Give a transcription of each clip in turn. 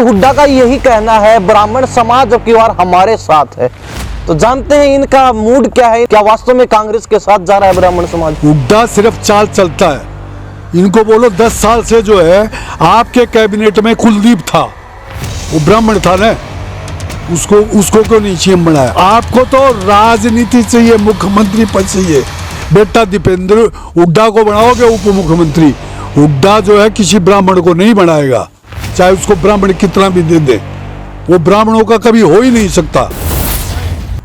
हुड्डा का यही कहना है ब्राह्मण समाज अब की बार हमारे साथ है। तो जानते हैं इनका मूड क्या है, क्या वास्तव में कांग्रेस के साथ जा रहा है ब्राह्मण समाज? हुड्डा सिर्फ चाल चलता है। इनको बोलो 10 साल से जो है आपके कैबिनेट में कुलदीप था, वो ब्राह्मण था ना, उसको क्यों नहीं सीएम बनाया? आपको तो राजनीति चाहिए, मुख्यमंत्री पद चाहिए। बेटा दीपेंद्र हुड्डा को बनाओगे उप मुख्यमंत्री, हुड्डा जो है किसी ब्राह्मण को नहीं बनाएगा, चाहे उसको ब्राह्मण कितना भी दे दे, वो ब्राह्मणों का कभी हो ही नहीं सकता।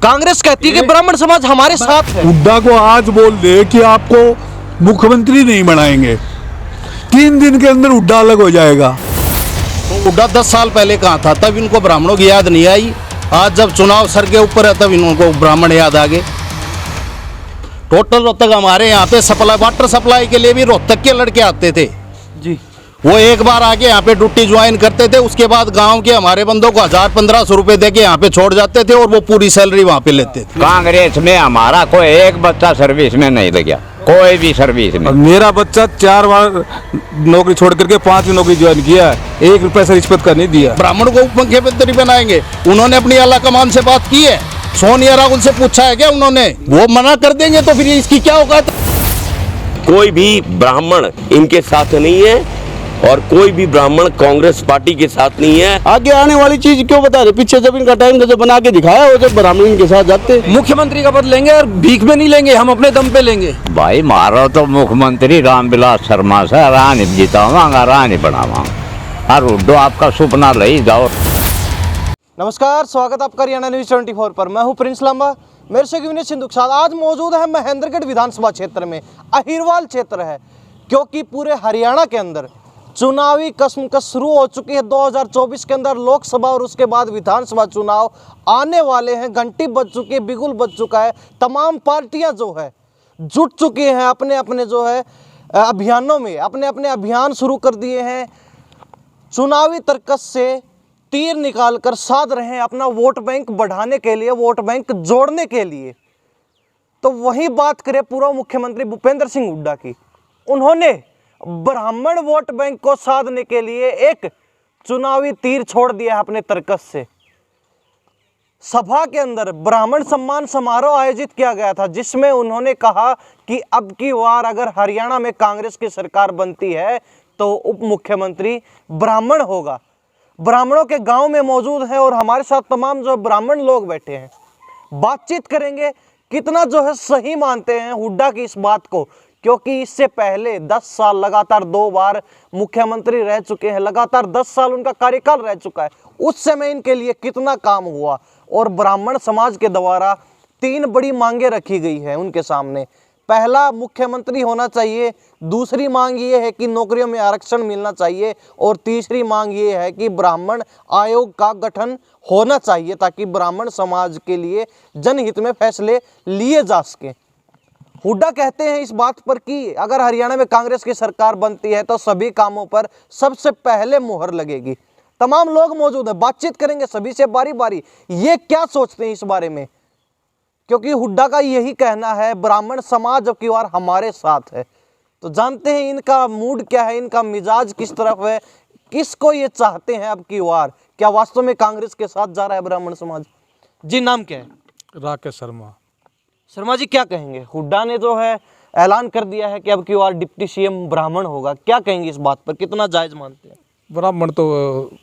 कांग्रेस कहती है कि ब्राह्मण समाज हमारे साथ है। हुड्डा को आज बोल दे कि आपको मुख्यमंत्री नहीं बनाएंगे, 3 दिन के अंदर हुड्डा अलग हो जाएगा। तो हुड्डा 10 साल पहले कहाँ था, तब इनको ब्राह्मणों की याद नहीं आई। आज जब चुनाव सर के ऊपर है तब इनको ब्राह्मण याद आ गए। टोटल रोहतक हमारे यहाँ पे सप्लाई, वाटर सप्लाई के लिए भी रोहतक के लड़के आते थे जी। वो एक बार आके यहाँ पे ड्यूटी ज्वाइन करते थे, उसके बाद गांव के हमारे बंदों को 1000-1500 रुपए दे के यहाँ पे छोड़ जाते थे और वो पूरी सैलरी वहाँ पे लेते थे। कांग्रेस में हमारा कोई एक बच्चा सर्विस में नहीं लगा, कोई भी सर्विस में। मेरा बच्चा 4 बार नौकरी छोड़ करके 5वीं नौकरी ज्वाइन किया, 1 रुपया से रिश्वत का नहीं दिया। ब्राह्मण को उप मुख्यमंत्री बनाएंगे, उन्होंने अपनी आला कमान से बात की है? सोनिया राहुल से पूछा है क्या उन्होंने? वो मना कर देंगे तो फिर इसकी क्या औकात? कोई भी ब्राह्मण इनके साथ नहीं है और कोई भी ब्राह्मण कांग्रेस पार्टी के साथ नहीं है। आगे आने वाली चीज क्यों बता रहे? पीछे जब इनका टाइम था, जब बना के दिखाया वो, जब ब्राह्मण इनके साथ जाते। मुख्यमंत्री का पद लेंगे और भीख में नहीं लेंगे, हम अपने दम पे लेंगे। भाई मारो तो मुख्यमंत्री रामविलास शर्मा से रानी जितावांगा, रानी बनावांगा, और उड्डो आपका सपना ले जाओ। नमस्कार, स्वागत आपका हरियाणा न्यूज 24 पर। मैं हूं प्रिंस लांबा, मेरे से विनीत सिंधु के साथ। आज मौजूद है महेंद्रगढ़ विधानसभा क्षेत्र में, अहिरवाल क्षेत्र है, क्योंकि पूरे हरियाणा के अंदर चुनावी कसमकस शुरू हो चुकी है। 2024 के अंदर लोकसभा और उसके बाद विधानसभा चुनाव आने वाले हैं। घंटी बज चुकी है, बिगुल बज चुका है। तमाम पार्टियां जो है जुट चुकी हैं अपने अपने जो है अभियानों में, अपने अपने अभियान शुरू कर दिए हैं। चुनावी तर्कस से तीर निकाल कर साध रहे हैं अपना वोट बैंक बढ़ाने के लिए, वोट बैंक जोड़ने के लिए। तो वही बात करें पूर्व मुख्यमंत्री भूपेंद्र सिंह हुड्डा की। उन्होंने ब्राह्मण वोट बैंक को साधने के लिए एक चुनावी तीर छोड़ दिया है अपने तर्कस से। सभा के अंदर ब्राह्मण सम्मान समारोह आयोजित किया गया था, जिसमें उन्होंने कहा कि अब की बार अगर हरियाणा में कांग्रेस की सरकार बनती है तो उप मुख्यमंत्री ब्राह्मण होगा। ब्राह्मणों के गांव में मौजूद है और हमारे साथ तमाम जो ब्राह्मण लोग बैठे हैं, बातचीत करेंगे कितना जो है सही मानते हैं हुड्डा की इस बात को, क्योंकि इससे पहले 10 साल लगातार 2 बार मुख्यमंत्री रह चुके हैं, लगातार 10 साल उनका कार्यकाल रह चुका है। उस समय इनके लिए कितना काम हुआ और ब्राह्मण समाज के द्वारा 3 बड़ी मांगे रखी गई है उनके सामने। पहला, मुख्यमंत्री होना चाहिए। दूसरी मांग ये है कि नौकरियों में आरक्षण मिलना चाहिए और तीसरी मांग ये है कि ब्राह्मण आयोग का गठन होना चाहिए, ताकि ब्राह्मण समाज के लिए जनहित में फैसले लिए जा सकें। हुड्डा कहते हैं इस बात पर कि अगर हरियाणा में कांग्रेस की सरकार बनती है तो सभी कामों पर सबसे पहले मुहर लगेगी। तमाम लोग मौजूद हैं, बातचीत करेंगे सभी से बारी बारी, ये क्या सोचते हैं इस बारे में, क्योंकि हुड्डा का यही कहना है ब्राह्मण समाज अब की बार हमारे साथ है। तो जानते हैं इनका मूड क्या है, इनका मिजाज किस तरफ है, किसको ये चाहते हैं अब की बार, क्या वास्तव में कांग्रेस के साथ जा रहा है ब्राह्मण समाज? जी, नाम क्या है? राकेश शर्मा। शर्मा जी, क्या कहेंगे? हुड्डा ने जो है ऐलान कर दिया है कि अब की बार डिप्टी सीएम ब्राह्मण होगा, क्या कहेंगे इस बात पर, कितना जायज मानते हैं? ब्राह्मण तो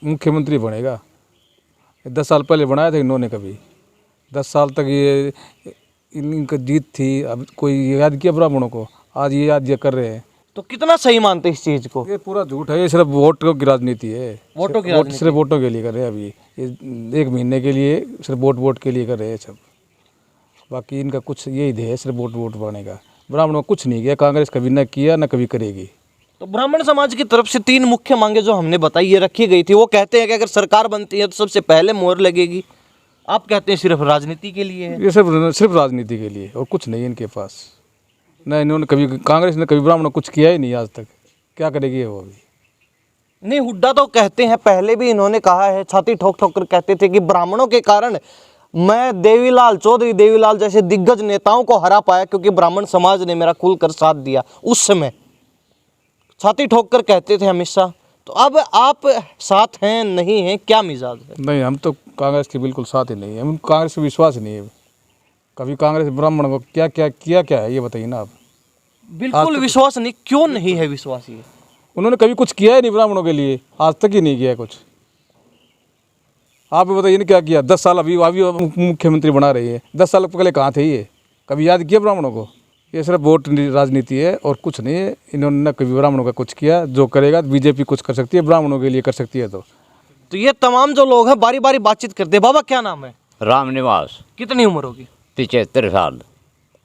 मुख्यमंत्री बनेगा। 10 साल पहले बनाया था इन्होंने, कभी 10 साल तक ये इनकी जीत थी। अब कोई याद किया ब्राह्मणों को? आज ये याद कर रहे हैं। तो कितना सही मानते हैं इस चीज को? ये पूरा झूठ है, ये सिर्फ वोटों की राजनीति है। वोटों की राजनीति, सिर्फ वोटों के लिए कर रहे हैं। अभी ये 1 महीने के लिए सिर्फ वोट के लिए कर रहे हैं सब। बाकी इनका कुछ यही ध्येय है, सिर्फ वोट पाने का। ब्राह्मणों कुछ नहीं किया, कांग्रेस कभी न किया न कभी करेगी। तो ब्राह्मण समाज की तरफ से 3 मुख्य मांगे जो हमने बताई ये रखी गई थी। वो कहते हैं कि अगर सरकार बनती है तो सबसे पहले मोहर लगेगी। आप कहते हैं सिर्फ राजनीति के लिए है? ये सिर्फ राजनीति के लिए और कुछ नहीं इनके पास। न इन्होंने कभी, कांग्रेस ने कभी ब्राह्मणों कुछ किया ही नहीं आज तक। क्या करेगी वो अभी? नहीं, हुड्डा तो कहते हैं, पहले भी इन्होंने कहा है, छाती ठोक ठोक कर कहते थे कि ब्राह्मणों के कारण मैं देवीलाल चौधरी, देवीलाल जैसे दिग्गज नेताओं को हरा पाया, क्योंकि ब्राह्मण समाज ने मेरा खुलकर साथ दिया। उस समय छाती ठोक कर कहते थे हमेशा तो अब आप साथ हैं नहीं हैं, क्या मिजाज है? नहीं, हम तो कांग्रेस के बिल्कुल साथ ही नहीं है, हम कांग्रेस पे विश्वास ही नहीं है। कभी कांग्रेस ब्राह्मण को क्या क्या किया क्या है ये बताइए ना आप। बिल्कुल विश्वास नहीं, क्यों नहीं है विश्वास? ये उन्होंने कभी कुछ किया ही नहीं ब्राह्मणों के लिए, आज तक ही नहीं किया कुछ। आप बताइए ना क्या किया? 10 साल अभी मुख्यमंत्री बना रही है, 10 साल पहले कहाँ थे ये? कभी याद किया ब्राह्मणों को? ये सिर्फ वोट राजनीति है और कुछ नहीं है। इन्होंने न कभी ब्राह्मणों का कुछ किया। जो करेगा बीजेपी कुछ कर सकती है, ब्राह्मणों के लिए कर सकती है। तो ये तमाम जो लोग हैं बारी बारी बातचीत करते हैं। बाबा क्या नाम है? रामनिवास, कितनी उम्र होगी? 75 साल।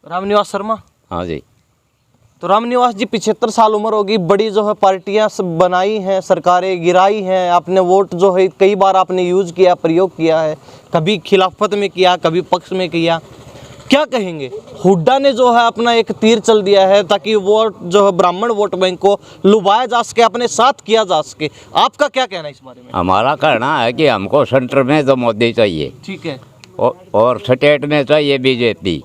रामनिवास शर्मा। हाँ जी। तो रामनिवास जी 75 साल उम्र होगी, बड़ी जो है पार्टियां बनाई हैं, सरकारें गिराई हैं, आपने वोट जो है कई बार आपने यूज किया, प्रयोग किया है, कभी खिलाफत में किया, कभी पक्ष में किया। क्या कहेंगे? हुड्डा ने जो है अपना एक तीर चल दिया है ताकि वोट जो है ब्राह्मण वोट बैंक को लुभाया जा सके, अपने साथ किया जा सके। आपका क्या कहना है इस बारे में? हमारा कहना है कि हमको सेंटर में तो मोदी चाहिए, ठीक है, और स्टेट में चाहिए बीजेपी।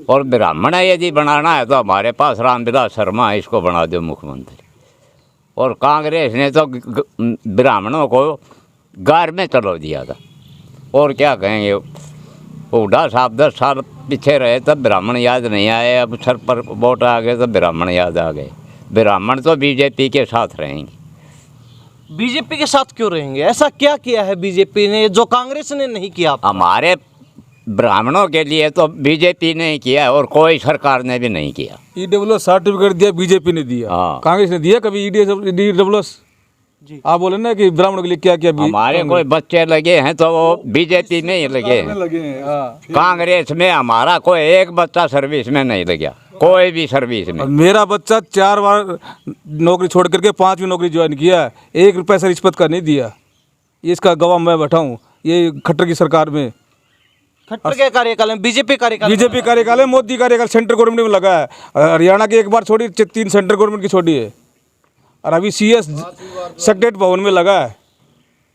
और ब्राह्मण यदि बनाना है तो हमारे पास रामविलास शर्मा है, इसको बना दो मुख्यमंत्री। और कांग्रेस ने तो ब्राह्मणों को गार में चलो दिया था। और क्या कहेंगे? हुड्डा साहब 10 साल पीछे रहे तब ब्राह्मण याद नहीं आए, अब सर पर वोट आ गए तो ब्राह्मण याद आ गए। ब्राह्मण तो बीजेपी के साथ रहेंगे। बीजेपी के साथ क्यों रहेंगे? ऐसा क्या किया है बीजेपी ने जो कांग्रेस ने नहीं किया? हमारे ब्राह्मणों के लिए तो बीजेपी ने किया और कोई सरकार ने भी नहीं किया। ईडब्ल्यूएस सर्टिफिकेट दिया बीजेपी ने दिया, हाँ। कांग्रेस ने दिया कभी ईडब्ल्यूएस? जी। आप बोले ना कि ब्राह्मणों के लिए क्या किया? हमारे कोई बच्चे लगे हैं तो वो बीजेपी में ही लगे हैं। कांग्रेस में हमारा कोई एक बच्चा सर्विस में नहीं लगा, कोई भी सर्विस में। मेरा बच्चा 4 बार नौकरी छोड़ करके 5वीं नौकरी ज्वाइन किया, 1 रुपया से रिश्वत का नहीं दिया। इसका गवाह मैं बैठा हूँ। ये खट्टर की सरकार में, खट्टर के कार्यकाल में, बीजेपी कार्यकाल है, मोदी कार्यकाल सेंट्रल गवर्नमेंट में लगा है। हरियाणा की एक बार छोड़ी, 3 सेंट्रल गवर्नमेंट की छोड़ी है। और अभी CS सेक्रेटरी भवन में लगा है,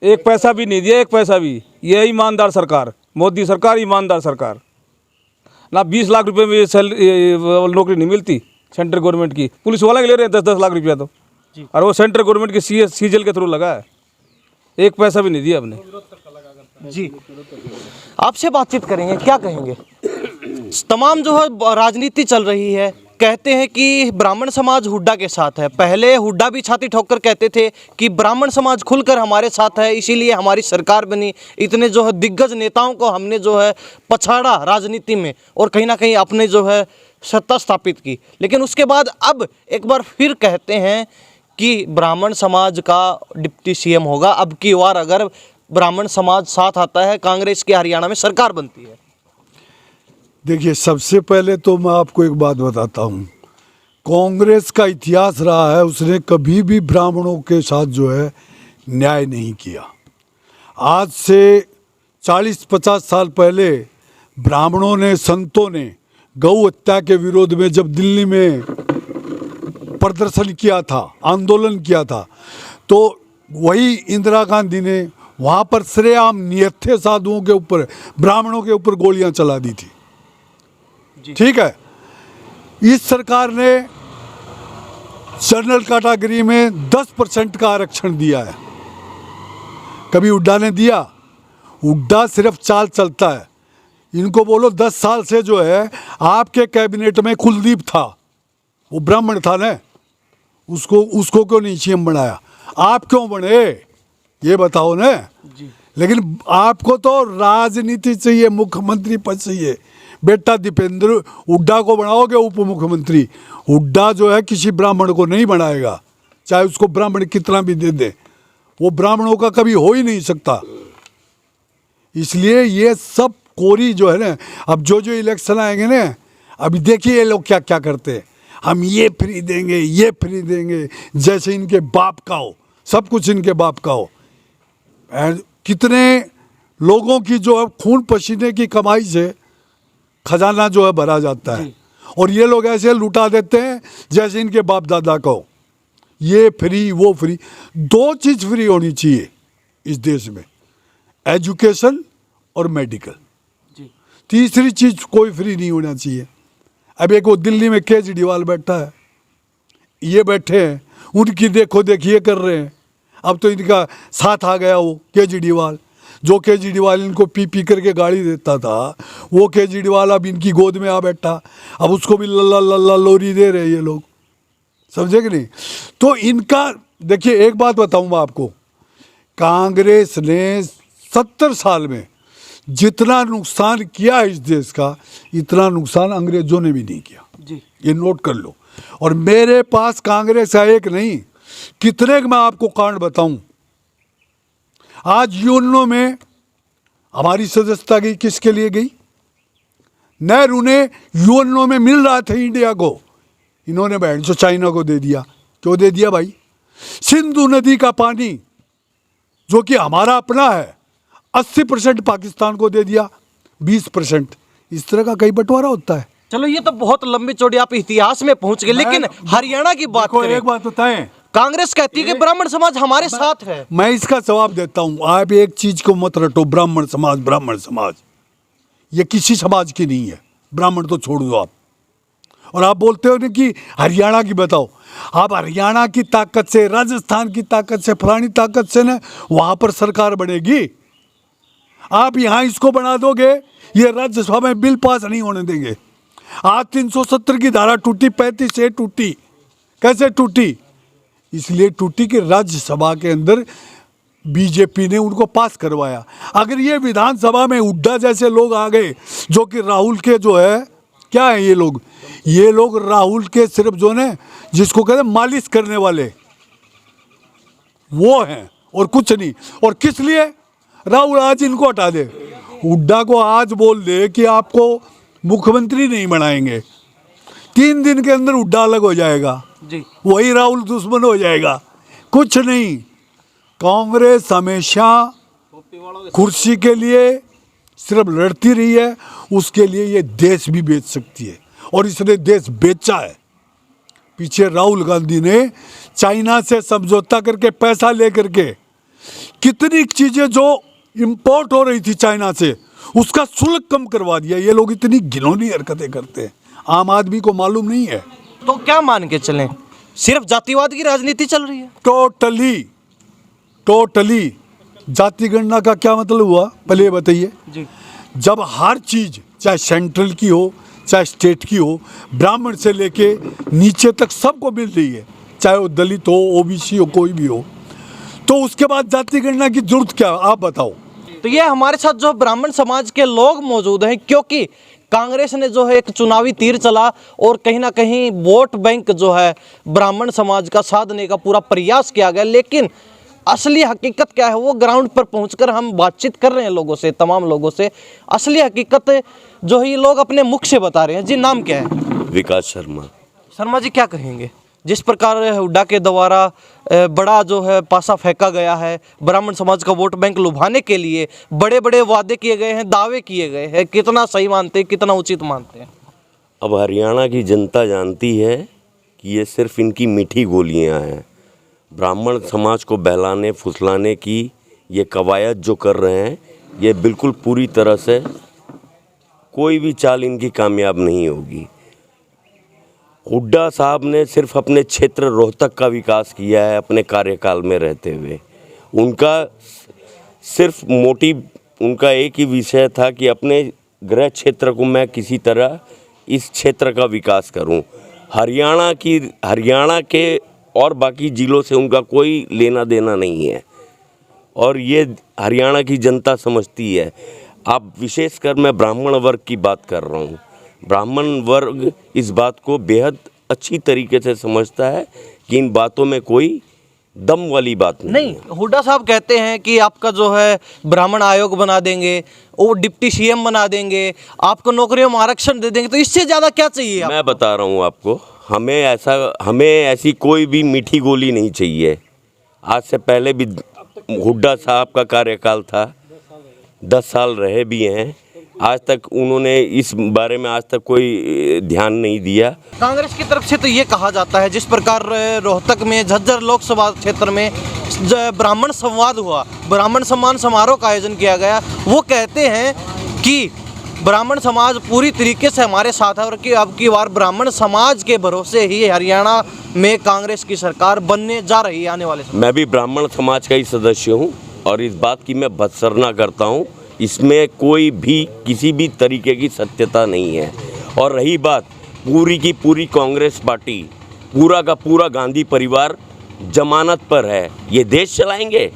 1 पैसा भी नहीं दिया, 1 पैसा भी। ये ईमानदार सरकार, मोदी सरकार ईमानदार सरकार। ना 20 लाख रुपए में नौकरी नहीं मिलती सेंट्रल गवर्नमेंट की, पुलिस वाला के ले रहे हैं 10-10 लाख रुपया तो। और वो सेंट्रल गवर्नमेंट की CGL के थ्रू लगा है, 1 पैसा भी नहीं दिया हमने। जी, आपसे बातचीत करेंगे, क्या कहेंगे? तमाम जो है राजनीति चल रही है, कहते हैं कि ब्राह्मण समाज हुड्डा के साथ है। पहले हुड्डा भी छाती ठोककर कहते थे कि ब्राह्मण समाज खुलकर हमारे साथ है, इसीलिए हमारी सरकार बनी। इतने जो है दिग्गज नेताओं को हमने जो है पछाड़ा राजनीति में और कहीं ना कहीं अपने जो है सत्ता स्थापित की। लेकिन उसके बाद अब एक बार फिर कहते हैं कि ब्राह्मण समाज का डिप्टी CM होगा अब की बार, अगर ब्राह्मण समाज साथ आता है, कांग्रेस की हरियाणा में सरकार बनती है। देखिए, सबसे पहले तो मैं आपको एक बात बताता हूँ। कांग्रेस का इतिहास रहा है, उसने कभी भी ब्राह्मणों के साथ जो है न्याय नहीं किया। आज से 40-50 साल पहले ब्राह्मणों ने, संतों ने गौ हत्या के विरोध में जब दिल्ली में प्रदर्शन किया था, आंदोलन किया था, तो वही इंदिरा गांधी ने वहाँ पर श्रेआम निहत्थे साधुओं के ऊपर, ब्राह्मणों के ऊपर गोलियां चला दी थी। ठीक है, इस सरकार ने जनरल कैटेगरी में 10% का आरक्षण दिया है। कभी हुड्डा ने दिया? हुड्डा सिर्फ चाल चलता है। इनको बोलो 10 साल से जो है आपके कैबिनेट में कुलदीप था, वो ब्राह्मण था ना, उसको क्यों नहीं CM बनाया? आप क्यों बने ये बताओ ना। लेकिन आपको तो राजनीति चाहिए, मुख्यमंत्री पद चाहिए। बेटा दीपेंद्र हुड्डा को बनाओगे उप मुख्यमंत्री, हुड्डा जो है किसी ब्राह्मण को नहीं बनाएगा, चाहे उसको ब्राह्मण कितना भी दे दे, वो ब्राह्मणों का कभी हो ही नहीं सकता। इसलिए ये सब कोरी जो है ना, अब जो इलेक्शन आएंगे ना, अभी देखिए ये लोग क्या क्या करते हैं। हम ये फ्री देंगे, ये फ्री देंगे, जैसे इनके बाप का हो, सब कुछ इनके बाप का हो। कितने लोगों की जो है खून पसीने की कमाई से खजाना जो है भरा जाता है, और ये लोग ऐसे लुटा देते हैं जैसे इनके बाप दादा का हो। ये फ्री, वो फ्री। 2 चीज़ फ्री होनी चाहिए इस देश में, एजुकेशन और मेडिकल। तीसरी चीज़ कोई फ्री नहीं होना चाहिए। अब एक वो दिल्ली में केजरीवाल बैठा है, ये बैठे हैं, उनकी देखो देखिए कर रहे हैं। अब तो इनका साथ आ गया वो केजरीवाल, जो केजरीवाल इनको पी पी करके गाड़ी देता था, वो केजरीवाल अब इनकी गोद में आ बैठा, अब उसको भी लल्ला लल्ला लोरी दे रहे ये लोग, समझे कि नहीं। तो इनका देखिए एक बात बताऊं मैं आपको, कांग्रेस ने 70 साल में जितना नुकसान किया इस देश का, इतना नुकसान अंग्रेजों ने भी नहीं किया जी। ये नोट कर लो। और मेरे पास कांग्रेस का एक नहीं कितने मैं आपको कांड बताऊं। आज यूएनओ में हमारी सदस्यता गई, किसके लिए गई? नेहरू ने यूएनओ में मिल रहा था इंडिया को, इन्होंने बहन जो चाइना को दे दिया। क्यों दे दिया भाई? सिंधु नदी का पानी जो कि हमारा अपना है 80% पाकिस्तान को दे दिया, 20%। इस तरह का कई बंटवारा होता है। चलो ये तो बहुत लंबी चौड़ी आप इतिहास में पहुंच गए, लेकिन हरियाणा की बात करें, एक बात बताएं, कांग्रेस कहती है कि ब्राह्मण समाज हमारे साथ है। मैं इसका जवाब देता हूं। आप एक चीज को मत रटो, ब्राह्मण समाज ये किसी समाज की नहीं है, ब्राह्मण तो छोड़ दो आप। और आप बोलते हो ना कि हरियाणा की बताओ, आप हरियाणा की ताकत से, राजस्थान की ताकत से, फलानी ताकत से ना वहां पर सरकार बनेगी। आप यहां इसको बना दोगे, ये राज्यसभा में बिल पास नहीं होने देंगे। आज 370 की धारा टूटी, 35 से टूटी। कैसे टूटी? इसलिए टूटी कि राज्यसभा के अंदर बीजेपी ने उनको पास करवाया। अगर ये विधानसभा में हुड्डा जैसे लोग आ गए, जो कि राहुल के जो है क्या है ये लोग राहुल के सिर्फ जो ने जिसको कहते हैं मालिश करने वाले वो हैं और कुछ नहीं। और किस लिए राहुल आज इनको हटा दे, हुड्डा को आज बोल दे कि आपको मुख्यमंत्री नहीं बनाएंगे, 3 दिन के अंदर हुड्डा अलग हो जाएगा जी। वही राहुल दुश्मन हो जाएगा। कुछ नहीं, कांग्रेस हमेशा कुर्सी के लिए सिर्फ लड़ती रही है, उसके लिए ये देश भी बेच सकती है और इसने देश बेचा है। पीछे राहुल गांधी ने चाइना से समझौता करके पैसा लेकर के कितनी चीजें जो इंपोर्ट हो रही थी चाइना से उसका शुल्क कम करवा दिया। ये लोग इतनी घिनौनी हरकतें करते हैं, आम आदमी को मालूम नहीं है। तो क्या मान के चलें, सिर्फ जातिवाद की राजनीति चल रही है? टोटली जाति गणना का क्या मतलब हुआ, पहले ये बताइए जी। जब हर चीज चाहे सेंट्रल की हो चाहे स्टेट की हो, ब्राह्मण से लेके नीचे तक सबको मिल रही है, चाहे वो दलित हो, ओबीसी हो, कोई भी हो, तो उसके बाद जाति गणना की जरूरत क्या? आप बताओ। तो ये हमारे साथ जो ब्राह्मण समाज के लोग मौजूद हैं, क्योंकि कांग्रेस ने जो है एक चुनावी तीर चला और कहीं ना कहीं वोट बैंक जो है ब्राह्मण समाज का साधने का पूरा प्रयास किया गया, लेकिन असली हकीकत क्या है वो ग्राउंड पर पहुंचकर हम बातचीत कर रहे हैं लोगों से, तमाम लोगों से। असली हकीकत जो है ये लोग अपने मुख से बता रहे हैं। जी, नाम क्या है? विकास शर्मा। शर्मा जी, क्या कहेंगे जिस प्रकार हुड्डा के द्वारा बड़ा जो है पासा फेंका गया है, ब्राह्मण समाज का वोट बैंक लुभाने के लिए बड़े बड़े वादे किए गए हैं, दावे किए गए हैं, कितना सही मानते हैं, कितना उचित मानते हैं? अब हरियाणा की जनता जानती है कि ये सिर्फ इनकी मीठी गोलियां हैं। ब्राह्मण समाज को बहलाने फुसलाने की ये कवायद जो कर रहे हैं, ये बिल्कुल पूरी तरह से कोई भी चाल इनकी कामयाब नहीं होगी। हुड्डा साहब ने सिर्फ अपने क्षेत्र रोहतक का विकास किया है अपने कार्यकाल में रहते हुए। उनका सिर्फ मोटिव, उनका एक ही विषय था कि अपने गृह क्षेत्र को मैं किसी तरह इस क्षेत्र का विकास करूं। हरियाणा के और बाकी ज़िलों से उनका कोई लेना देना नहीं है और ये हरियाणा की जनता समझती है। आप विशेषकर मैं ब्राह्मण वर्ग की बात कर रहा हूँ। ब्राह्मण वर्ग इस बात को बेहद अच्छी तरीके से समझता है कि इन बातों में कोई दम वाली बात नहीं है। हुड्डा साहब कहते हैं कि आपका जो है ब्राह्मण आयोग बना देंगे, वो डिप्टी सीएम बना देंगे, आपको नौकरियों में आरक्षण दे देंगे, तो इससे ज़्यादा क्या चाहिए? मैं बता रहा हूँ आपको, हमें ऐसी कोई भी मीठी गोली नहीं चाहिए। आज से पहले भी हुड्डा साहब का कार्यकाल था, 10 साल रहे भी हैं, आज तक उन्होंने इस बारे में आज तक कोई ध्यान नहीं दिया। कांग्रेस की तरफ से तो ये कहा जाता है, जिस प्रकार रोहतक में झज्जर लोकसभा क्षेत्र में ब्राह्मण संवाद हुआ, ब्राह्मण सम्मान समारोह का आयोजन किया गया, वो कहते हैं कि ब्राह्मण समाज पूरी तरीके से हमारे साथ है और कि अब की बार ब्राह्मण समाज के भरोसे ही हरियाणा में कांग्रेस की सरकार बनने जा रही है आने वाले समय। मैं भी ब्राह्मण समाज का ही सदस्य हूँ और इस बात की मैं भत्सना करता हूँ, इसमें कोई भी किसी भी तरीके की सत्यता नहीं है। और रही बात पूरी की पूरी कांग्रेस पार्टी, पूरा का पूरा गांधी परिवार जमानत पर है, ये देश चलाएंगे?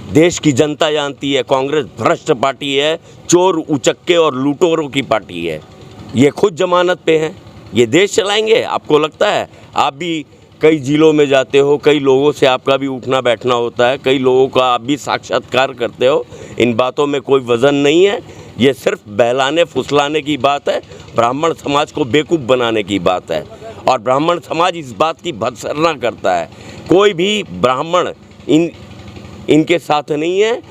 देश की जनता जानती है कांग्रेस भ्रष्ट पार्टी है, चोर उचक्के और लूटोरों की पार्टी है। ये खुद जमानत पे हैं, ये देश चलाएंगे? आपको लगता है? आप भी कई जिलों में जाते हो, कई लोगों से आपका भी उठना बैठना होता है, कई लोगों का आप भी साक्षात्कार करते हो। इन बातों में कोई वजन नहीं है, ये सिर्फ बहलाने फुसलाने की बात है, ब्राह्मण समाज को बेवकूफ़ बनाने की बात है। और ब्राह्मण समाज इस बात की भत्सना करता है, कोई भी ब्राह्मण इनके साथ नहीं है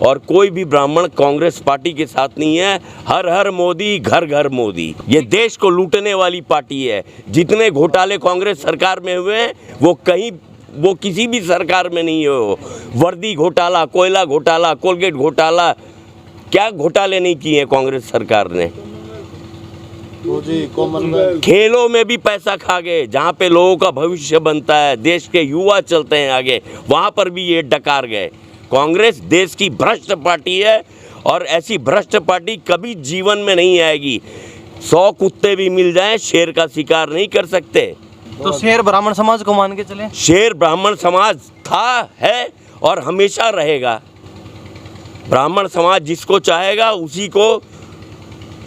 और कोई भी ब्राह्मण कांग्रेस पार्टी के साथ नहीं है। हर हर मोदी, घर घर मोदी। ये देश को लूटने वाली पार्टी है। जितने घोटाले कांग्रेस सरकार में हुए हैं वो किसी भी सरकार में नहीं हो। वर्दी घोटाला, कोयला घोटाला, कोलगेट घोटाला, क्या घोटाले नहीं किए हैं कांग्रेस सरकार ने। खेलों में भी पैसा खा गए, जहाँ पे लोगों का भविष्य बनता है, देश के युवा चलते हैं आगे, वहाँ पर भी ये डकार गए। कांग्रेस देश की भ्रष्ट पार्टी है और ऐसी भ्रष्ट पार्टी कभी जीवन में नहीं आएगी। 100 कुत्ते भी मिल जाएं, शेर का शिकार नहीं कर सकते। तो शेर ब्राह्मण समाज को मान के चले? शेर ब्राह्मण समाज था, है और हमेशा रहेगा। ब्राह्मण समाज जिसको चाहेगा उसी को,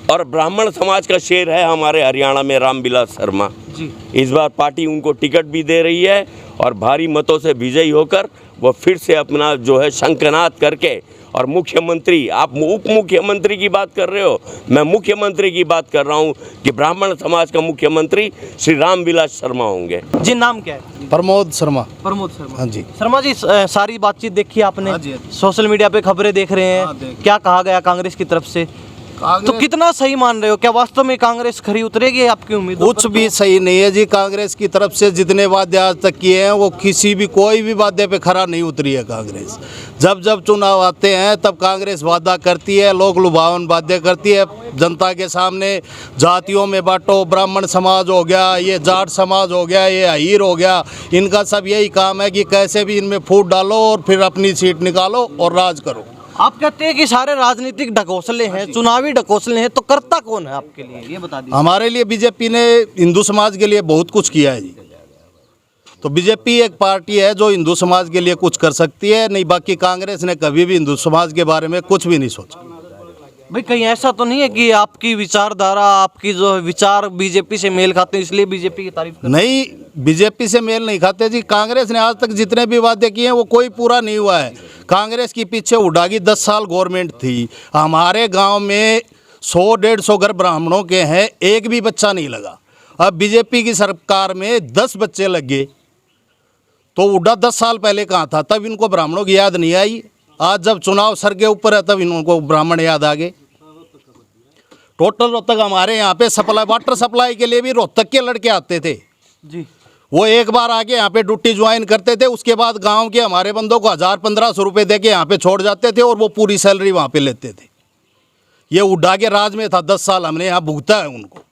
और ब्राह्मण समाज का शेर है हमारे हरियाणा में रामविलास शर्मा जी। इस बार पार्टी उनको टिकट भी दे रही है और भारी मतों से विजयी होकर वो फिर से अपना जो है शंखनाद करके, और मुख्यमंत्री, आप उप मुख्यमंत्री की बात कर रहे हो, मैं मुख्यमंत्री की बात कर रहा हूँ कि ब्राह्मण समाज का मुख्यमंत्री श्री रामविलास शर्मा होंगे। जी, नाम क्या है? प्रमोद शर्मा। प्रमोद शर्मा। हाँ जी। शर्मा जी, सारी बातचीत देखी आपने? हाँ जी। सोशल मीडिया पे खबरें देख रहे हैं, क्या कहा गया कांग्रेस की तरफ से? तो कितना सही मान रहे हो? क्या वास्तव में कांग्रेस खरी उतरेगी? आपकी उम्मीद? कुछ भी सही नहीं है जी। कांग्रेस की तरफ से जितने वादे आज तक किए हैं वो कोई भी वादे पे खरा नहीं उतरी है कांग्रेस। जब जब चुनाव आते हैं तब कांग्रेस वादा करती है, लोग लुभावन वादे करती है जनता के सामने। जातियों में बांटो, ब्राह्मण समाज हो गया, ये जाट समाज हो गया, ये अहीर हो गया, इनका सब यही काम है कि कैसे भी इनमें फूट डालो और फिर अपनी सीट निकालो और राज करो। आप कहते हैं कि सारे राजनीतिक ढकोसले हैं, चुनावी ढकोसले हैं, तो करता कौन है आपके लिए, ये बता दीजिए। हमारे लिए बीजेपी ने हिंदू समाज के लिए बहुत कुछ किया है जी। तो बीजेपी एक पार्टी है जो हिंदू समाज के लिए कुछ कर सकती है, नहीं बाकी कांग्रेस ने कभी भी हिंदू समाज के बारे में कुछ भी नहीं सोचा। भाई कहीं ऐसा तो नहीं है कि आपकी विचारधारा, आपकी जो विचार बीजेपी से मेल खाते हैं इसलिए बीजेपी की तारीफ करते हैं? नहीं, बीजेपी से मेल नहीं खाते जी। कांग्रेस ने आज तक जितने भी वादे किए हैं वो कोई पूरा नहीं हुआ है। कांग्रेस की पीछे उड़ागी 10 साल गवर्नमेंट थी। हमारे गांव में 100-150 घर ब्राह्मणों के हैं, एक भी बच्चा नहीं लगा। अब बीजेपी की सरकार में 10 बच्चे लग गए। तो उड़ा 10 साल पहले कहाँ था? तब इनको ब्राह्मणों की याद नहीं आई। आज जब चुनाव सर के ऊपर है तब इनको ब्राह्मण याद आ गए। टोटल रोहतक हमारे यहाँ पे सप्लाई, वाटर सप्लाई के लिए भी रोहतक के लड़के आते थे जी। वो एक बार आके यहाँ पे ड्यूटी ज्वाइन करते थे, उसके बाद गांव के हमारे बंदों को 1000-1500 रुपये दे के यहाँ पे छोड़ जाते थे और वो पूरी सैलरी वहाँ पे लेते थे। ये उड्डा के राज में था 10 साल, हमने यहाँ भुगता है उनको।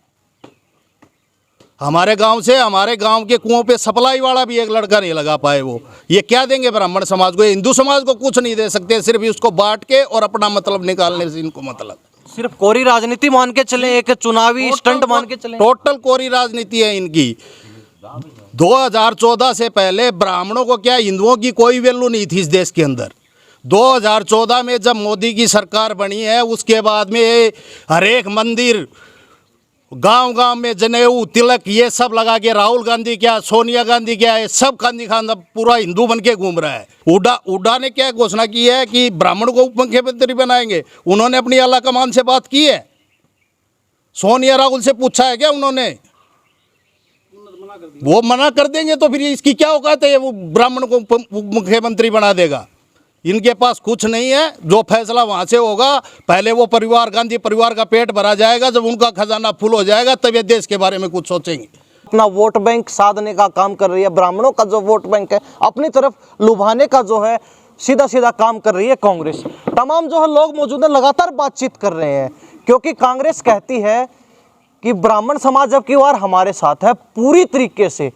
हमारे गांव से, हमारे गांव के कुओं पे सप्लाई वाला भी एक लड़का नहीं लगा पाए। वो ये क्या देंगे ब्राह्मण समाज को? हिंदू समाज को कुछ नहीं दे सकते, सिर्फ उसको बांट के और अपना मतलब निकालने से इनको मतलब। सिर्फ कोरी राजनीति मान के चले, एक चुनावी स्टंट मान के चले? टोटल कोरी राजनीति है इनकी। 2014 से पहले ब्राह्मणों को क्या, हिंदुओं की कोई वैल्यू नहीं थी इस देश के अंदर। 2014 में जब मोदी की सरकार बनी है उसके बाद में हर एक मंदिर, गांव-गांव में जनेऊ, तिलक, ये सब लगा के राहुल गांधी क्या, सोनिया गांधी क्या, ये सब गांधी खान पूरा हिंदू बन के घूम रहा है। उड्डा ने क्या घोषणा की है कि ब्राह्मण को उप मुख्यमंत्री बनाएंगे। उन्होंने अपनी आला कमान से बात की है? सोनिया राहुल से पूछा है क्या उन्होंने? वो मना कर देंगे तो फिर इसकी क्या औकात है? वो ब्राह्मण को मुख्यमंत्री बना देगा। इनके पास कुछ नहीं है। जो फैसला वहाँ से होगा, पहले वो परिवार, गांधी परिवार का पेट भरा जाएगा, जब उनका खजाना फुल हो जाएगा तब ये देश के बारे में कुछ सोचेंगे। अपना वोट बैंक साधने का काम कर रही है ब्राह्मणों का जो वोट बैंक है, अपनी तरफ लुभाने का जो है सीधा सीधा काम कर रही है कांग्रेस। तमाम जो है लोग मौजूद हैं, लगातार बातचीत कर रहे हैं क्योंकि कांग्रेस कहती है कि ब्राह्मण समाज अब की बार हमारे साथ है पूरी तरीके से,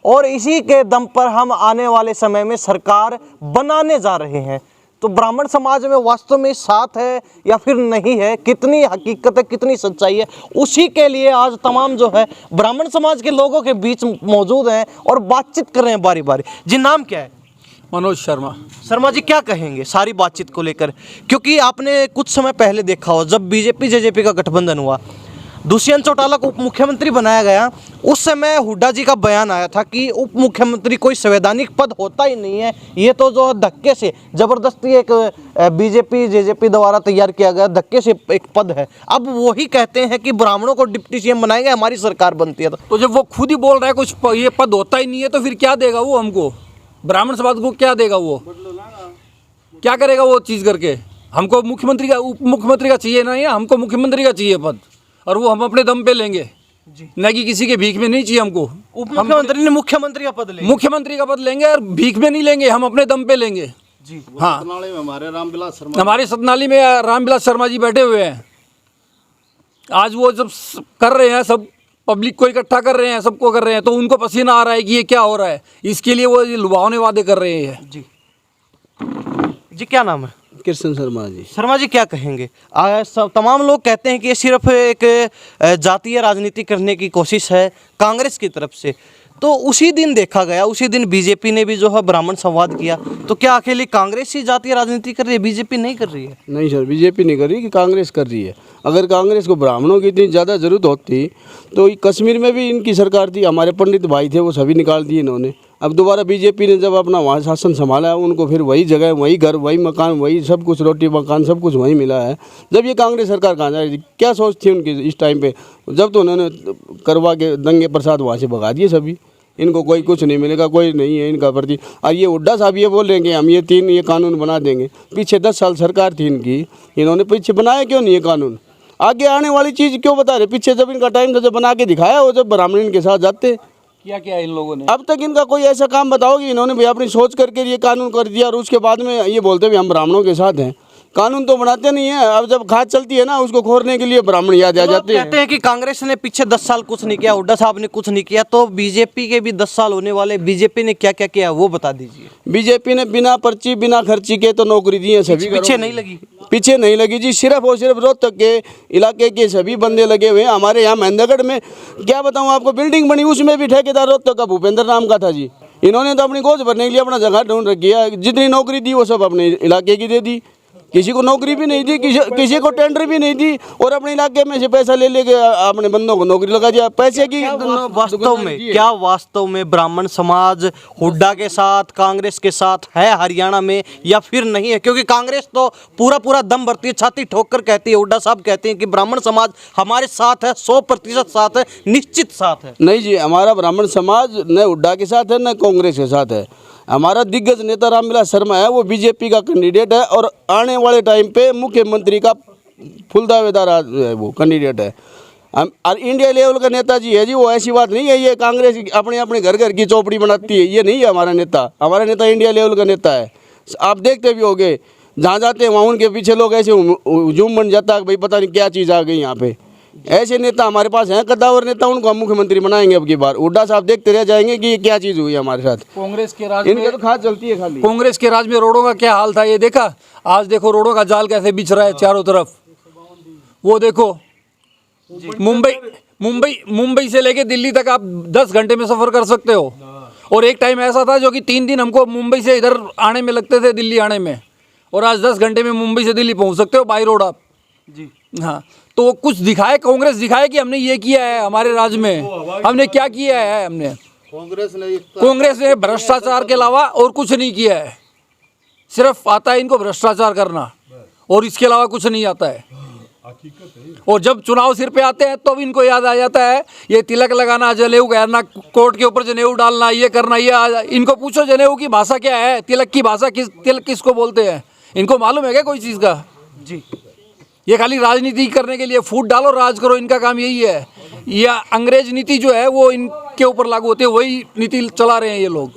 और इसी के दम पर हम आने वाले समय में सरकार बनाने जा रहे हैं। तो ब्राह्मण समाज में वास्तव में साथ है या फिर नहीं है, कितनी हकीकत है, कितनी सच्चाई है, उसी के लिए आज तमाम जो है ब्राह्मण समाज के लोगों के बीच मौजूद हैं और बातचीत कर रहे हैं बारी बारी। जी, नाम क्या है? मनोज शर्मा। शर्मा जी, क्या कहेंगे सारी बातचीत को लेकर? क्योंकि आपने कुछ समय पहले देखा हो, जब बीजेपी जेजेपी का गठबंधन हुआ, दुष्यंत चौटाला को उप मुख्यमंत्री बनाया गया, उस समय हुड्डा जी का बयान आया था कि उप मुख्यमंत्री कोई संवैधानिक पद होता ही नहीं है, ये तो जो धक्के से जबरदस्ती एक बीजेपी जेजेपी द्वारा तैयार किया गया धक्के से एक पद है। अब वही कहते हैं कि ब्राह्मणों को डिप्टी सीएम बनाएंगे, हमारी सरकार बनती है। तो जब वो खुद ही बोल रहा है कुछ ये पद होता ही नहीं है, तो फिर क्या देगा वो हमको? ब्राह्मण समाज को क्या देगा वो? क्या करेगा वो चीज़ करके? हमको मुख्यमंत्री का उप मुख्यमंत्री का चाहिए नहीं है, हमको मुख्यमंत्री का चाहिए पद, और वो हम अपने दम पे लेंगे, न कि किसी के भीख में नहीं चाहिए हमको। उप मुख्यमंत्री ने मुख्यमंत्री का पद लेंगे, मुख्यमंत्री का पद लेंगे और भीख में नहीं लेंगे, हम अपने दम पे लेंगे जी। हाँ, सतनाली में हमारे रामविलास शर्मा, हमारे सतनाली में रामविलास शर्मा जी बैठे हुए हैं। आज वो जब कर रहे हैं, सब पब्लिक को इकट्ठा कर रहे हैं, सबको कर रहे हैं, तो उनको पसीना आ रहा है कि ये क्या हो रहा है। इसके लिए वो लुभावने वादे कर रहे हैं। जी जी, क्या नाम है? कृष्ण शर्मा जी। शर्मा जी, क्या कहेंगे? तमाम लोग कहते हैं कि ये सिर्फ एक जातीय राजनीति करने की कोशिश है कांग्रेस की तरफ से। तो उसी दिन देखा गया, उसी दिन बीजेपी ने भी जो है ब्राह्मण संवाद किया। तो क्या अकेली कांग्रेस ही जातीय राजनीति कर रही है, बीजेपी नहीं कर रही है? नहीं सर, बीजेपी नहीं कर रही, कि कांग्रेस कर रही है। अगर कांग्रेस को ब्राह्मणों की इतनी ज़्यादा ज़रूरत होती तो कश्मीर में भी इनकी सरकार थी, हमारे पंडित भाई थे, वो सभी निकाल दिए इन्होंने। अब दोबारा बीजेपी ने जब अपना वहाँ शासन संभाला, उनको फिर वही जगह, वही घर, वही मकान, वही सब कुछ, रोटी मकान सब कुछ वहीं मिला है। जब ये कांग्रेस सरकार कहाँ जा रही थी? क्या सोच थी उनकी इस टाइम पे? जब तो उन्होंने करवा के दंगे प्रसाद वहाँ से भगा दिए सभी। इनको कोई कुछ नहीं मिलेगा, कोई नहीं है इनका प्रति। और ये हुड्डा साहब ये बोल रहे हैं कि हम ये कानून बना देंगे। पीछे 10 साल सरकार थी इनकी, इन्होंने पीछे बनाया क्यों नहीं ये कानून? आगे आने वाली चीज़ क्यों बता रहे? पीछे जब इनका टाइम था, जब बना के दिखाया हो, जब ब्राह्मण के साथ जाते, क्या क्या इन लोगों ने अब तक इनका कोई ऐसा काम बताओ कि इन्होंने भी अपनी सोच करके ये कानून कर दिया और उसके बाद में ये बोलते भी हम ब्राह्मणों के साथ हैं। कानून तो बनाते नहीं है। अब जब खाद चलती है ना, उसको खोरने के लिए ब्राह्मण याद आ जाते हैं। कहते हैं कि कांग्रेस ने पीछे 10 साल कुछ नहीं किया, हुड्डा साहब ने कुछ नहीं किया, तो बीजेपी के भी 10 साल होने वाले, बीजेपी ने क्या क्या किया वो बता दीजिए। बीजेपी ने बिना पर्ची बिना खर्ची के तो नौकरी दी है सभी। पीछे नहीं लगी, पीछे नहीं लगी जी। सिर्फ और सिर्फ रोहतक के इलाके के सभी बंदे लगे हुए हैं। हमारे यहाँ महेंद्रगढ़ में क्या बताऊँ आपको, बिल्डिंग बनी, उसमें भी ठेकेदार रोहतक का भूपेंद्र नाम का था जी। इन्होंने तो अपनी गोद भरने के लिए अपना जगह ढूंढ रखी है। जितनी नौकरी दी वो सब अपने इलाके की दे दी, किसी को नौकरी भी नहीं दी, किसी को टेंडर भी नहीं दी, और अपने इलाके में से पैसा ले लेके अपने बंदों को नौकरी लगा दिया। पैसे की वास्तव में ब्राह्मण समाज हुड्डा के साथ, कांग्रेस के साथ है हरियाणा में या फिर नहीं है? क्योंकि कांग्रेस तो पूरा दम भरती है, छाती ठोक कर कहती है, हुड्डा साहब कहते हैं कि ब्राह्मण समाज हमारे साथ है, 100% साथ है, निश्चित साथ है। नहीं जी, हमारा ब्राह्मण समाज न हुड्डा के साथ है न कांग्रेस के साथ है। हमारा दिग्गज नेता रामविलास शर्मा है, वो बीजेपी का कैंडिडेट है और आने वाले टाइम पे मुख्यमंत्री का फुल दावेदार है, वो कैंडिडेट है। और इंडिया लेवल का नेता जी है जी, वो ऐसी बात नहीं है ये कांग्रेस अपने अपने घर घर की चौपड़ी बनाती है, ये नहीं है हमारा नेता। हमारा नेता इंडिया लेवल का नेता है। आप देखते भी होंगे, जहाँ जाते हैं वहाँ उनके पीछे लोग ऐसे हुजूम बन जाता है, भाई पता नहीं क्या चीज़ आ गई यहाँ पे। ऐसे नेता हमारे पास हैं, कद्दावर नेता, उनको हम मुख्यमंत्री बनाएंगे अब की बार। हुड्डा साहब देखते रह जाएंगे कि ये क्या चीज़ हुई हमारे साथ। कांग्रेस के राज इनके तो खाद चलती है खाली। कांग्रेस के राज में रोडों का क्या हाल था ये देखा? आज देखो रोडों का जाल कैसे बिछ रहा है चारों तरफ। वो देखो, मुंबई से लेके दिल्ली तक आप 10 घंटे में सफ़र कर सकते हो। और एक टाइम ऐसा था जो कि 3 दिन हमको मुंबई से इधर आने में लगते थे, दिल्ली आने में, और आज 10 घंटे में मुंबई से दिल्ली पहुंच सकते हो बाई रोड आप जी। हाँ, तो कुछ दिखाए, कांग्रेस दिखाए कि हमने ये किया है हमारे राज्य में, हमने क्या किया है। हमने कांग्रेस ने भ्रष्टाचार के अलावा और कुछ नहीं किया है। सिर्फ आता है इनको भ्रष्टाचार करना, और इसके अलावा कुछ नहीं आता है। और जब चुनाव सिर पे आते हैं तो भी इनको याद आ जाता है ये तिलक लगाना, जनेऊ गहना, कोर्ट के ऊपर जनेऊ डालना, ये करना। ये इनको पूछो जनेऊ की भाषा क्या है, तिलक की भाषा तिलक किसको बोलते हैं? इनको मालूम है क्या कोई चीज़ का? जी, ये खाली राजनीति करने के लिए फूट डालो, राज करो, इनका काम यही है। या अंग्रेज नीति जो है वो इनके ऊपर लागू होती है, वही नीति चला रहे हैं ये लोग।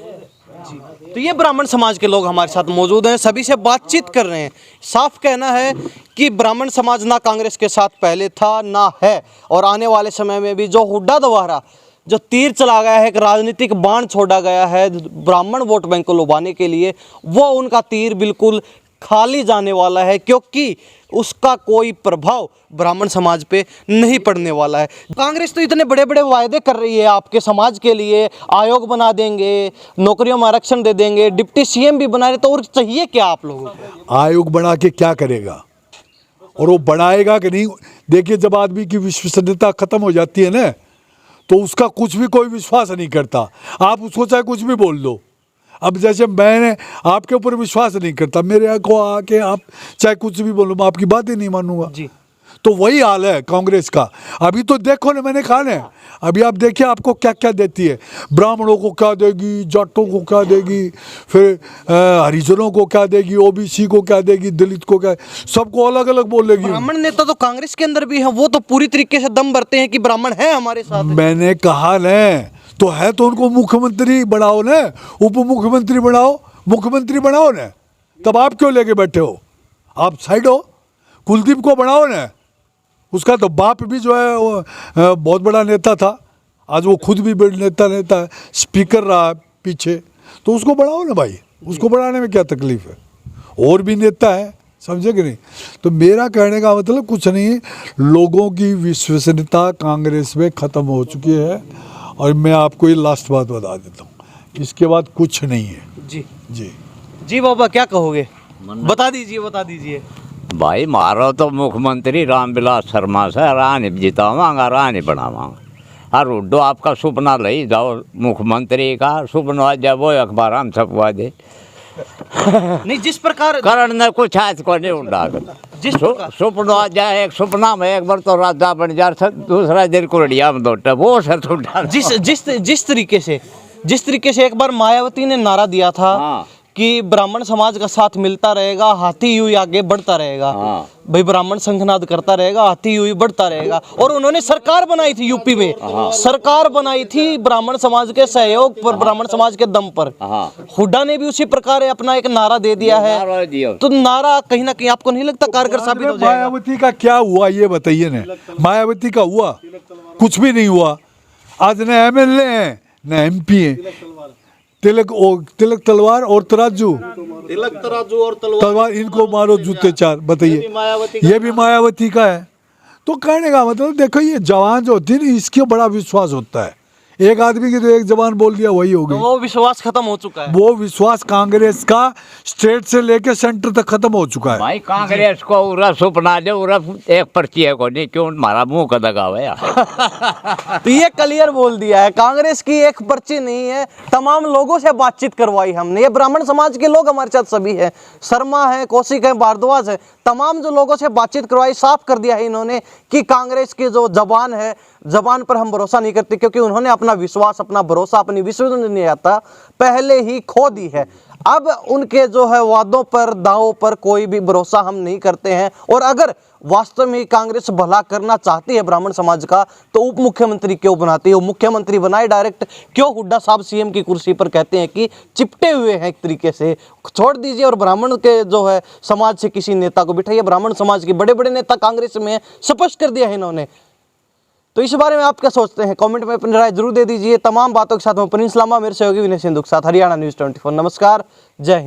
तो ये ब्राह्मण समाज के लोग हमारे साथ मौजूद हैं, सभी से बातचीत कर रहे हैं। साफ कहना है कि ब्राह्मण समाज ना कांग्रेस के साथ पहले था ना है, और आने वाले समय में भी जो हुड्डा द्वारा जो तीर चला गया है, एक राजनीतिक बाण छोड़ा गया है ब्राह्मण वोट बैंक को लुभाने के लिए, वो उनका तीर बिल्कुल खाली जाने वाला है, क्योंकि उसका कोई प्रभाव ब्राह्मण समाज पे नहीं पड़ने वाला है। कांग्रेस तो इतने बड़े बड़े वायदे कर रही है आपके समाज के लिए, आयोग बना देंगे, नौकरियों में आरक्षण दे देंगे, डिप्टी सीएम भी बना रहे, तो और चाहिए क्या आप लोगों को? आयोग बना के क्या करेगा और वो बनाएगा कि नहीं? देखिए, जब आदमी की विश्वसनीयता खत्म हो जाती है ना, तो उसका कुछ भी कोई विश्वास नहीं करता। आप उसको चाहे कुछ भी बोल दो। अब जैसे मैंने आपके ऊपर विश्वास नहीं करता, मेरे को आके आप चाहे कुछ भी बोलो, मैं आपकी बात ही नहीं मानूंगा जी। तो वही हाल है कांग्रेस का। अभी तो देखो ना, मैंने कहा ना, अभी आप देखिए आपको क्या क्या देती है। ब्राह्मणों को क्या देगी, जाटों को क्या देगी, फिर हरिजनों को क्या देगी, ओबीसी को क्या देगी, दलित को क्या, सबको अलग अलग बोलेगी। ब्राह्मण नेता तो कांग्रेस के अंदर भी है, वो तो पूरी तरीके से दम भरते हैं कि ब्राह्मण है हमारे साथ। मैंने कहा न, तो है तो उनको मुख्यमंत्री बनाओ न, उप मुख्यमंत्री बनाओ, मुख्यमंत्री बनाओ न। तब आप क्यों लेके बैठे हो? आप साइड हो। कुलदीप को बनाओ न, उसका तो बाप भी जो है वो बहुत बड़ा नेता था, आज वो खुद भी बड़ा नेता है, स्पीकर रहा पीछे, तो उसको बढ़ाओ ना भाई। उसको बढ़ाने में क्या तकलीफ है? और भी नेता है, समझे कि नहीं? तो मेरा कहने का मतलब कुछ नहीं है, लोगों की विश्वसनीयता कांग्रेस में ख़त्म हो चुकी है। और मैं आपको ये लास्ट बात बता देता हूँ, इसके बाद कुछ नहीं है। जी जी जी बाबा, क्या कहोगे? बता दीजिए। भाई मारो तो मुख्यमंत्री रामविलास शर्मा से रानी जितावांगा, रानी बनावांगा। और उड्डो आपका सपना ले जाओ मुख्यमंत्री का सपना, जब वो अखबार हम छपवा दे। नहीं, जिस प्रकार करण ने कुछ आज को नहीं उड़ा, जिस प्रकार सपना जाए, एक सपना में एक बार तो राजा बन जा, दूसरा दिन कुरडिया में दौड़ता, वो सर उठा। जिस तरीके से एक बार मायावती ने नारा दिया था कि ब्राह्मण समाज का साथ मिलता रहेगा, हाथी यूं ही आगे बढ़ता रहेगा। भाई ब्राह्मण संघनाद करता रहेगा, हाथी यूं ही बढ़ता रहेगा। और उन्होंने सरकार बनाई थी यूपी में, सरकार बनाई थी ब्राह्मण समाज के सहयोग पर, ब्राह्मण समाज के दम पर। हुड्डा ने भी उसी प्रकार अपना एक नारा दे दिया है, तो नारा कहीं ना कहीं आपको नहीं लगता कारगर साबित हो जाएगा? मायावती का क्या हुआ ये बताइए ना। मायावती का हुआ कुछ भी नहीं हुआ। आज न एमएलए हैं न एमपी हैं। तिलक तलवार और तराजू, और तलवार, इनको मारो जूते चार। बताइए, ये भी मायावती का है। तो कहने का मतलब देखो, ये जवान जो होती है ना, इसके बड़ा विश्वास होता है। एक आदमी की तो एक जबान बोल दिया वही हो गई, तो वो विश्वास खत्म हो चुका है। वो विश्वास कांग्रेस का स्टेट से लेके सेंटर तक खत्म हो चुका है। भाई कांग्रेस को उरा सपना दे, उरा एक पर्ची है को नहीं, क्यों मारा मुंह का दगाव है। तो ये क्लियर बोल दिया है, कांग्रेस की एक पर्ची नहीं है, तमाम लोगों से बातचीत करवाई हमने। ये ब्राह्मण समाज के लोग हमारे साथ सभी हैं, शर्मा है, कौशिक है, भारद्वाज है, तमाम जो लोगों से बातचीत करवाई, साफ कर दिया है इन्होंने कि कांग्रेस की जो जबान है, जबान पर हम भरोसा नहीं करते, क्योंकि उन्होंने अपना विश्वास, अपना भरोसा, अपनी विश्वसनीयता पहले ही खो दी है। अब उनके जो है वादों पर, दावों पर कोई भी भरोसा हम नहीं करते हैं। और अगर वास्तव में कांग्रेस भला करना चाहती है ब्राह्मण समाज का, तो उप मुख्यमंत्री क्यों बनाती है? वो मुख्यमंत्री बनाए डायरेक्ट क्यों? हुड्डा साहब सीएम की कुर्सी पर कहते हैं कि चिपटे हुए हैं एक तरीके से, छोड़ दीजिए और ब्राह्मण के जो है समाज से किसी नेता को बिठाइए। ब्राह्मण समाज के बड़े बड़े नेता कांग्रेस में स्पष्ट कर दिया है इन्होंने। तो इस बारे में आप क्या सोचते हैं? कमेंट में अपनी राय जरूर दे दीजिए। तमाम बातों के साथ मैं प्रिंस लांबा, मेरे सहयोगी विनय सिंधु के साथ हरियाणा न्यूज़ 24। नमस्कार, जय हिंद।